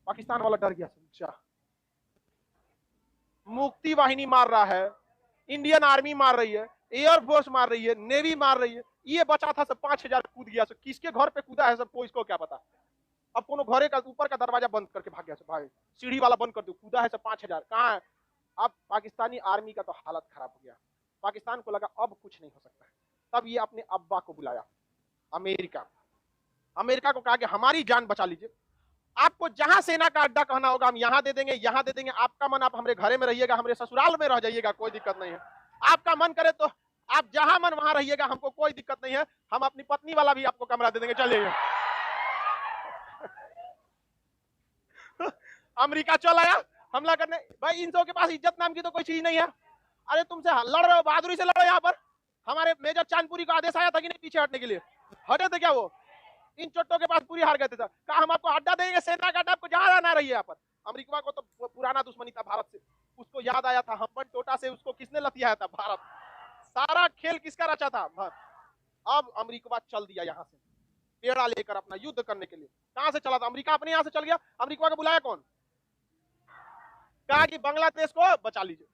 पाकिस्तान वाला डर गया। अच्छा, मुक्ति वाहिनी मार रहा है, इंडियन आर्मी मार रही है, एयरफोर्स मार रही है, नेवी मार रही है, ये बचा था सब 5000 कूद गया। सब किसके घर पे कूदा है सबको इसको क्या पता। अब कोनो घरे का ऊपर का दरवाजा बंद करके भाग गया सब, भाई सीढ़ी वाला बंद कर दो, कूदा है सब 5000 कहाँ है। अब पाकिस्तानी आर्मी का तो हालत खराब हो गया। पाकिस्तान को लगा अब कुछ नहीं हो सकता है, तब ये अपने अब्बा को बुलाया, अमेरिका। अमेरिका को कहा कि हमारी जान बचा लीजिए, आपको जहां सेना का अड्डा कहना होगा हम यहां दे देंगे, यहां दे देंगे। आपका मन आप हमारे घरे में रहिएगा, हमारे ससुराल में रह जाइएगा, कोई दिक्कत नहीं है। आपका मन करे तो आप जहां मन वहां रहिएगा, हमको कोई दिक्कत नहीं है। हम अपनी पत्नी वाला भी आपको कमरा दे देंगे, चलिए। अमेरिका चल आया हमला करने। भाई इन सबके पास इज्जत नाम की तो कोई चीज नहीं है। अरे तुमसे लड़ रहे हो, बहादुरी से लड़ो। यहाँ पर हमारे मेजर चांदपुरी को आदेश आया था कि नहीं पीछे हटने के लिए, हटे थे क्या वो? इन चोटों के पास पूरी हार गए थे। कहा हम आपको अड्डा देंगे, सेना का अड्डा, आपको जहां रहना रही है। यहाँ पर अमेरिका को तो पुराना दुश्मनी था भारत से, उसको याद आया था हम्बन टोटा से उसको किसने लतियाया था, भारत। सारा खेल किसका रचा था, भारत। अब अमेरिका चल दिया यहाँ से पेड़ा लेकर अपना युद्ध करने के लिए। कहां से चला था अमेरिका? अपने यहां से चल गया। अमेरिका को बुलाया कौन? कहा कि बांग्लादेश को बचा लीजिए।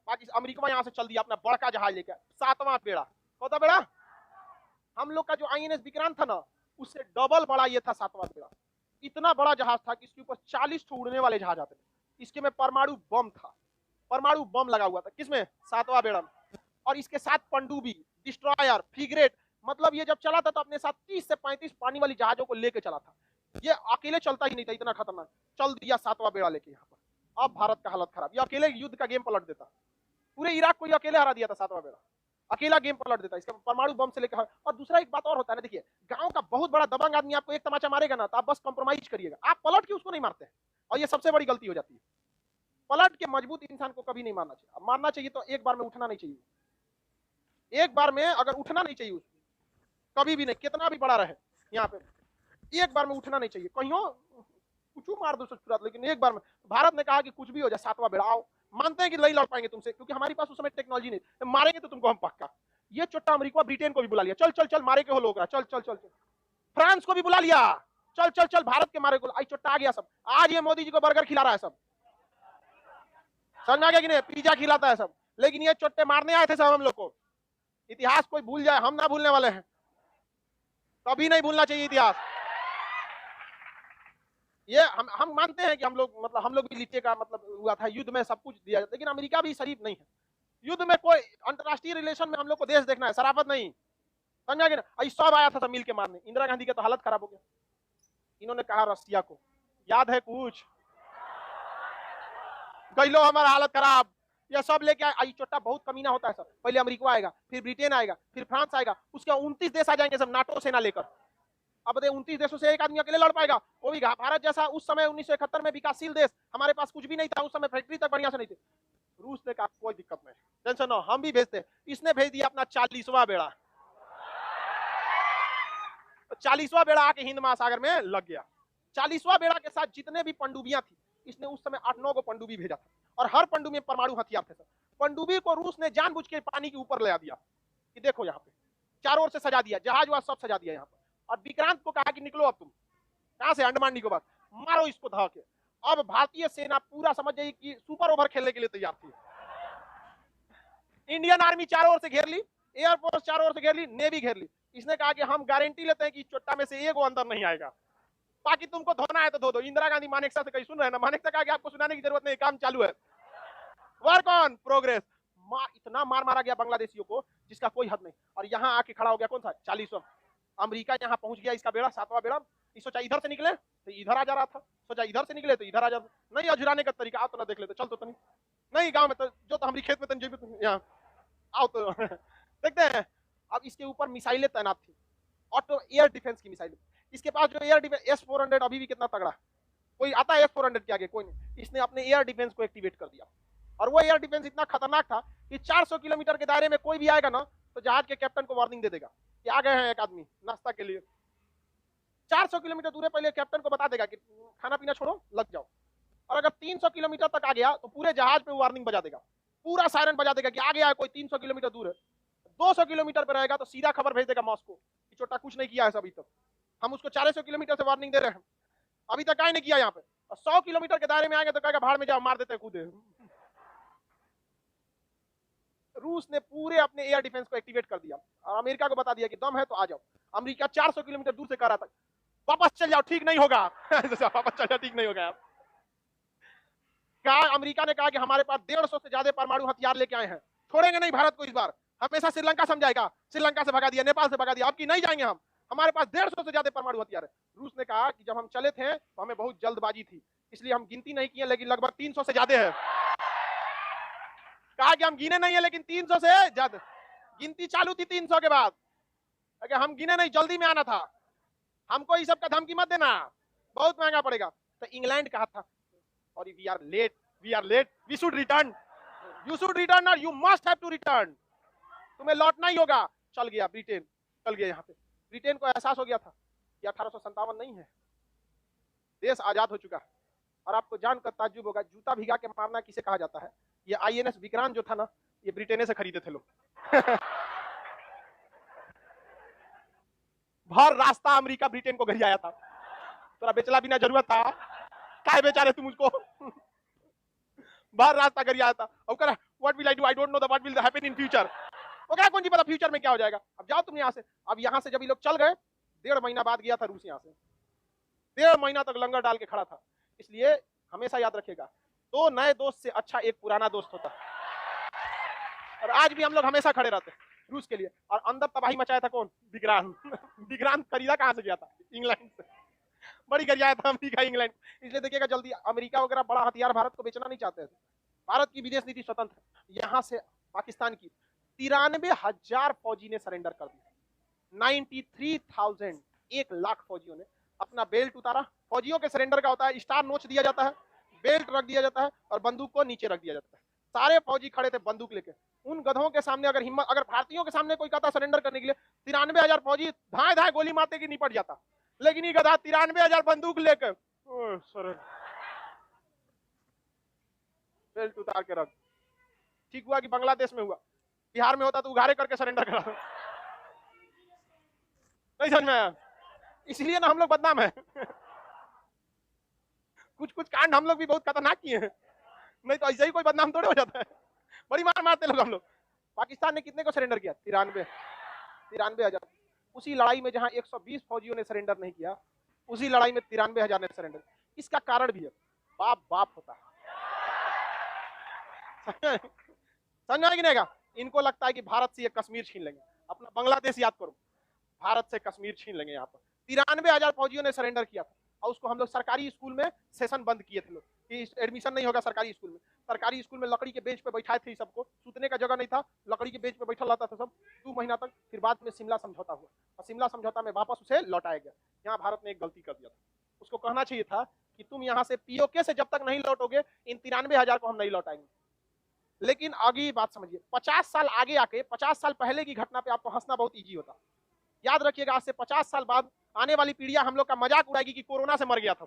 पाकिस्तान अमेरिका यहां से चल दिया अपना बड़का जहाज लेकर, 7वां बेड़ा। कौन सा बेड़ा? हम लोग का जो आईएनएस विक्रांत था ना, उससे डबल बड़ा ये था 7वां बेड़ा। इतना बड़ा जहाज था कि इसके ऊपर 40 उड़ने वाले जहाज आते थे। इसके में परमाणु बम था, परमाणु बम लगा हुआ था। किसमें? 7वां बेड़ा में। और इसके साथ पनडुब्बी, डिस्ट्रॉयर, फ्रिगेट। मतलब ये जब चला था तो अपने साथ 30 से 35 पानी वाली जहाजों को लेकर चला था। ये अकेले चलता ही नहीं था, इतना खतरनाक। चल दिया 7वां बेड़ा लेके यहाँ पर। अब भारत का हालत खराब, ये अकेले युद्ध का गेम पलट देता। पूरे इराक को ये अकेले हरा दिया था 7वां बेड़ा, अकेला गेम पलट देता। इसका परमाणु बम से लेकर। और दूसरा एक बात और होता है ना, देखिए गांव का बहुत बड़ा दबंग आदमी आपको एक तमाचा मारेगा ना, तो आप बस कॉम्प्रोमाइज करिएगा, आप पलट के उसको नहीं मारते हैं। और ये सबसे बड़ी गलती हो जाती है। पलट के मजबूत इंसान को कभी नहीं मारना चाहिए। मारना चाहिए तो एक बार में उठना नहीं चाहिए, एक बार में अगर उठना नहीं चाहिए उसको कभी भी नहीं, कितना भी बड़ा रहे यहाँ पे, एक बार में उठना नहीं चाहिए। कहीं कुछ मार दो ससुराल, लेकिन एक बार में। भारत ने कहा कि कुछ भी हो जाए 7वां बेड़ा आओ। मानते हैं कि नहीं लड़ पाएंगे तुमसे, क्योंकि हमारे पास उस समय टेक्नोलॉजी नहीं, तो मारेंगे तो तुमको हम पक्का। ये चोट्टा अमेरिका ब्रिटेन को भी बुला लिया, चल चल चल मारे के हो लोग, चल चल चल चल। फ्रांस को भी बुला लिया, चल चल चल भारत के मारे को। आई चोट्टा आ गया सब। आज ये मोदी जी को बर्गर खिला रहा है सब, समझ आ गया कि नहीं? पिज्जा खिलाता है सब। लेकिन ये चोट्टे मारने आए थे सब हम लोग को। इतिहास कोई भूल जाए, हम ना भूलने वाले हैं, कभी नहीं भूलना चाहिए इतिहास। ये हम मानते हैं कि हम लोग मतलब हम लोग भी लीचे का मतलब हुआ था, युद्ध में सब कुछ दिया जाता, लेकिन अमेरिका भी शरीफ नहीं है। युद्ध में कोई अंतरराष्ट्रीय रिलेशन में हम लोग को देश देखना है, शराफत नहीं। समझा कि ना? सब आया था सब मिल के मारने। इंदिरा गांधी का तो हालत खराब हो गया। इन्होंने कहा रसिया को, याद है कुछ? गैलो हमारा हालत खराब। ये सब लेके आई चोट्टा बहुत कमीना होता है सर। पहले अमेरिका आएगा, फिर ब्रिटेन आएगा, फिर फ्रांस आएगा, उसके 29 देश आ जाएंगे सब नाटो सेना लेकर। अब 29 देशों से एक आदमी अकेले लड़ पाएगा? वो भी भारत जैसा उस समय 1971 में विकासशील देश, हमारे पास कुछ भी नहीं था उस समय, फैक्ट्री तक बढ़िया से नहीं थे। रूस ने कहा कोई दिक्कत नहीं, टेंशन ना, हम भी भेजते हैं। इसने भेज दिया अपना 40वां बेड़ा। 40वां बेड़ा आके हिंद महासागर में लग गया। 40वां बेड़ा के साथ जितने भी पनडुब्बियां थी, इसने उस समय 8-9 को पनडुब्बी भेजा था, और हर पनडुब्बी में परमाणु हथियार थे सर। पनडुब्बी को रूस ने जानबूझ के पानी के ऊपर ले दिया कि देखो यहाँ पे, चारों ओर से सजा दिया, जहाज वहाज सब सजा दिया यहाँ पर। और विक्रांत को कहा कि निकलो अब तुम कहां से, अंडमान निकोबार, मारो इसको धा के। अब भारतीय सेना पूरा समझ जाइए कि सुपर ओवर खेलने के लिए तैयार थी। इंडियन आर्मी चारों ओर से घेर ली, एयरफोर्स चारों ओर से घेर ली, नेवी घेर ली। इसने कहा कि हम गारंटी लेते हैं कि चोट्टा में से एक अंदर नहीं आएगा, बाकी तुमको धोना है तो धो दो। इंदिरा गांधी मानेकशा से कहीं सुन रहे हैं ना? मानेकशा कहा कि आपको सुनाने की जरूरत नहीं, काम चालू है, वर्क ऑन प्रोग्रेस। इतना मार मारा गया बांग्लादेशियों को जिसका कोई हद नहीं। और यहाँ आके खड़ा हो गया कौन सा? 40वां। अमेरिका यहाँ पहुंच गया, इसका बेड़ा 7वां बेड़ा। सोचा इधर से निकले तो इधर आ जा रहा था, सोचा इधर से निकले तो इधर आ जा। नहीं, अजुराने का तरीका, आओ तो ना देख लेते, चल तो नहीं गांव में तो जो तो हमारी खेत में तन यहाँ आओ तो देखते हैं। अब इसके ऊपर मिसाइलें तैनात थी, ऑटो एयर डिफेंस की मिसाइलें। इसके पास जो एयर डिफेंस S-400 अभी भी कितना तगड़ा, कोई आता है S-400 के आगे? कोई नहीं। इसने अपने एयर डिफेंस को एक्टिवेट कर दिया, और वो एयर डिफेंस इतना खतरनाक था कि 400 किलोमीटर के दायरे में कोई भी आएगा ना, तो जहाज के कैप्टन को वार्निंग दे देगा कि आ गए हैं एक आदमी नाश्ता के लिए। 400 किलोमीटर दूर पहले कैप्टन को बता देगा कि खाना पीना छोड़ो, लग जाओ। और अगर 300 किलोमीटर तक आ गया तो पूरे जहाज पे वार्निंग बजा देगा, पूरा सायरन बजा देगा कि आ गया है कोई 300 किलोमीटर दूर है। 200 किलोमीटर पर रहेगा तो सीधा खबर भेज देगा मॉस्को कि चोट्टा कुछ नहीं किया है अभी तक, हम उसको 400 किलोमीटर से वार्निंग दे रहे हैं, अभी तक आए नहीं किया यहाँ पे। और 100 किलोमीटर के दायरे में आएंगे तो कहेगा भाड़ में जाओ, मार देते कूदे। रूस ने पूरे अपने एयर डिफेंस को एक्टिवेट कर दिया और अमेरिका को बता दिया कि दम है तो आ जाओ। अमेरिका 400 किलोमीटर दूर से कह रहा था वापस चल जाओ, ठीक नहीं होगा। वापस चल जाओ, ठीक नहीं होगा। कहा, अमेरिका ने कहा कि हमारे पास 150 से ज्यादा परमाणु हथियार लेके आए हैं, छोड़ेंगे नहीं भारत को इस बार। हमेशा श्रीलंका समझाएगा, श्रीलंका से भगा दिया, नेपाल से भगा दिया, अब की नहीं जाएंगे हम, हमारे पास 150 से ज्यादा परमाणु हथियार है। रूस ने कहा कि जब हम चले थे तो हमें बहुत जल्दबाजी थी, इसलिए हम गिनती नहीं किए, लेकिन लगभग 300 से ज्यादा है। कहा कि हम गिने नहीं है लेकिन 300 से ज्यादा, गिनती चालू थी 300 के बाद। अगर हम गिने नहीं, जल्दी में आना था, हमको इस सब का धमकी मत देना, बहुत महंगा पड़ेगा। तो इंग्लैंड कहा था और we are late, we should return, you should return और you must have to return, तुम्हें लौटना ही होगा। चल गया ब्रिटेन, चल गया। यहाँ पे ब्रिटेन को एहसास हो गया था कि 1857 नहीं है, देश आजाद हो चुका है। और आपको जानकर ताज्जुब होगा, जूता भिगा के मारना किसे कहा जाता है? ये INS विक्रांत जो था ना, ये ब्रिटेन से खरीदे थे लोग। भर रास्ता अमेरिका ब्रिटेन को घर आया था, तोरा बेचला बिना जरूरत था, काहे बेचा रहे तुम मुझको? भर रास्ता घर आया था और कह रहा what will I do, I don't know the what will happen in future. वो क्या कौन जी पता फ्यूचर में क्या हो जाएगा। अब जाओ तुम यहाँ से। अब यहाँ से जब ये लोग चल गए, 1.5 महीना बाद गया था रूस यहाँ से, 1.5 महीना तक लंगर डाल के खड़ा था। इसलिए हमेशा याद रखेगा, तो नए दोस्त से अच्छा एक पुराना दोस्त होता है। और आज भी हम लोग हमेशा खड़े रहते हैं रूस के लिए। और अंदर तबाही मचाया था कौन? विक्रांत। विक्रांत खरीदा कहां से गया था? इंग्लैंड से। बड़ी गरिया था अमेरिका इंग्लैंड। इसलिए देखिएगा जल्दी, अमेरिका वगैरह बड़ा हथियार भारत को बेचना नहीं चाहते थे। भारत की विदेश नीति स्वतंत्र है। यहाँ से पाकिस्तान की 93,000 फौजी ने सरेंडर कर दिया। 93,000, 1 लाख फौजियों ने अपना बेल्ट उतारा। फौजियों के सरेंडर का होता है, स्टार नोच दिया जाता है, बेल्ट रख दिया जाता है और बंदूक को नीचे रख दिया जाता है। सारे फौजी खड़े थे बंदूक लेके। उन गधों के सामने अगर हिम्मत, अगर भारतीयों के सामने कोई कहता सरेंडर करने के लिए, 93,000 फौजी धाए धाए गोली मारते कि निपट जाता। लेकिन ये गधा 93,000 बंदूक लेकर बेल्ट उतार के रख। ठीक हुआ कि बांग्लादेश में हुआ, बिहार में होता तो उघारे करके सरेंडर करा। नहीं समझ में आया? इसलिए ना हम लोग बदनाम है। कुछ कुछ कांड हम लोग भी बहुत खतरनाक किए हैं, नहीं तो ऐसे ही कोई बदनाम थोड़े हो जाता है। बड़ी मार मारते लोग हम लोग। पाकिस्तान ने कितने को सरेंडर किया? 93,000। उसी लड़ाई में जहां 120 फौजियों ने सरेंडर नहीं किया, उसी लड़ाई में 93,000 ने सरेंडर। इसका कारण भी है, बाप बाप होता है। समझा कि नहीं? इनको लगता है कि भारत से ये कश्मीर छीन लेंगे। अपना बांग्लादेश याद करो, भारत से कश्मीर छीन लेंगे। यहाँ पर 93,000 फौजियों ने सरेंडर किया था और उसको हम लोग सरकारी स्कूल में सेशन बंद किए थे लोग कि एडमिशन नहीं होगा सरकारी स्कूल में। सरकारी स्कूल में लकड़ी के बेंच पे बैठाए थे सबको, सूतने का जगह नहीं था, लकड़ी के बेंच पे बैठा रहता था सब 2 महीना तक। फिर बाद में शिमला समझौता हुआ और शिमला समझौता में वापस उसे लौटाया गया। यहाँ भारत ने एक गलती कर दिया था, उसको कहना चाहिए था कि तुम यहाँ से POK से जब तक नहीं लौटोगे, इन 93,000 को हम नहीं लौटाएंगे। लेकिन आगे बात समझिए, 50 साल आगे आके 50 साल पहले की घटना पे आपको हंसना बहुत ईजी होता। याद रखिएगा, आज से 50 साल बाद आने वाली पीढ़ियां हम लोग का मजाक उड़ाएगी कि कोरोना से मर गया था।